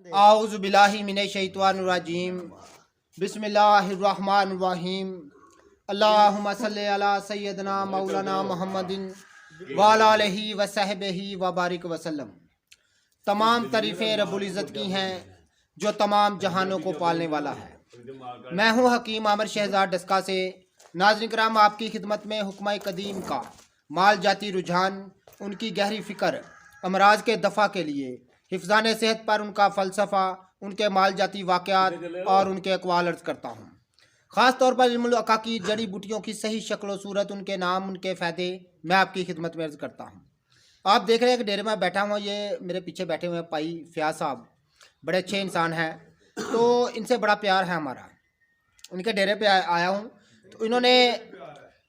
اعوذ باللہ من الشیطان الرجیم بسم اللہ الرحمن الرحیم اللہم صلی علی سیدنا مولانا محمد وعلی آلہ وصحبہ وبارک وسلم۔ تمام تعریفیں رب العزت کی ہیں جو تمام جہانوں کو پالنے والا ہے۔ میں ہوں حکیم عامر شہزاد ڈسکا سے۔ ناظرین کرام، آپ کی خدمت میں حکمہ قدیم کا مال جاتی رجحان، ان کی گہری فکر، امراض کے دفع کے لیے، حفظان صحت پر ان کا فلسفہ، ان کے مال جاتی واقعات اور ان کے اقوال عرض کرتا ہوں۔ خاص طور پر علم العقا کی جڑی بوٹیوں کی صحیح شکل و صورت، ان کے نام، ان کے فائدے میں آپ کی خدمت میں عرض کرتا ہوں۔ آپ دیکھ رہے ہیں کہ ڈیرے میں بیٹھا ہوں، یہ میرے پیچھے بیٹھے ہوئے ہیں پائی فیاض صاحب، بڑے اچھے انسان ہیں، تو ان سے بڑا پیار ہے ہمارا۔ ان کے ڈیرے پہ آیا ہوں تو انہوں نے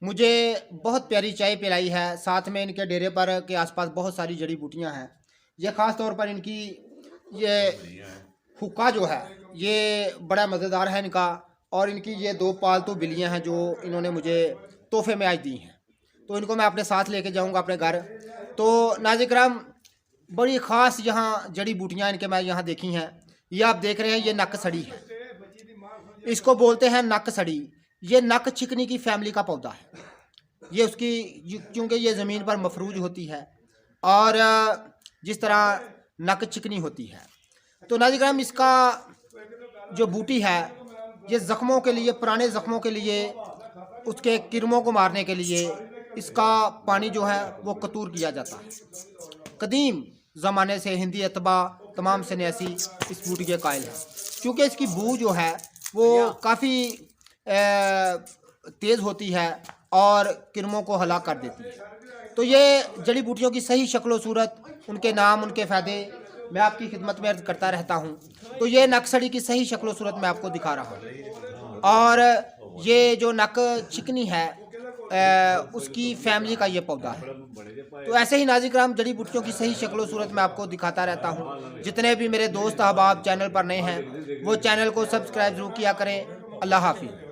مجھے بہت پیاری چائے پلائی ہے، ساتھ میں ان کے ڈیرے پر کے آس پاس بہت ساری جڑی بوٹیاں ہیں۔ یہ خاص طور پر ان کی یہ حکا جو ہے یہ بڑا مزیدار ہے ان کا، اور ان کی یہ 2 پالتو بلیاں ہیں جو انہوں نے مجھے تحفے میں آج دی ہیں، تو ان کو میں اپنے ساتھ لے کے جاؤں گا اپنے گھر۔ تو ناظرین کرام، بڑی خاص یہاں جڑی بوٹیاں ان کے میں یہاں دیکھی ہیں۔ یہ آپ دیکھ رہے ہیں، یہ نک سڑی ہے، اس کو بولتے ہیں نک سڑی۔ یہ نک چکنی کی فیملی کا پودا ہے، یہ اس کی کیونکہ یہ زمین پر مفروج ہوتی ہے اور جس طرح نک چکنی ہوتی ہے۔ تو ناظرین کرام، اس کا جو بوٹی ہے یہ زخموں کے لیے، پرانے زخموں کے لیے، اس کے کرموں کو مارنے کے لیے اس کا پانی جو ہے وہ قطور کیا جاتا ہے۔ قدیم زمانے سے ہندی اتباع تمام سنیاسی اس بوٹی کے قائل ہیں، کیونکہ اس کی بو جو ہے وہ کافی تیز ہوتی ہے اور کرموں کو ہلاک کر دیتی ہے۔ تو یہ جڑی بوٹیوں کی صحیح شکل و صورت، ان کے نام، ان کے فائدے میں آپ کی خدمت میں عرض کرتا رہتا ہوں۔ تو یہ نک سڑی کی صحیح شکل و صورت میں آپ کو دکھا رہا ہوں، اور یہ جو نک چکنی ہے اس کی فیملی کا یہ پودا ہے۔ تو ایسے ہی ناظرین کرام، جڑی بوٹیوں کی صحیح شکل و صورت میں آپ کو دکھاتا رہتا ہوں۔ جتنے بھی میرے دوست احباب چینل پر نئے ہیں وہ چینل کو سبسکرائب ضرور کیا کریں۔ اللہ حافظ۔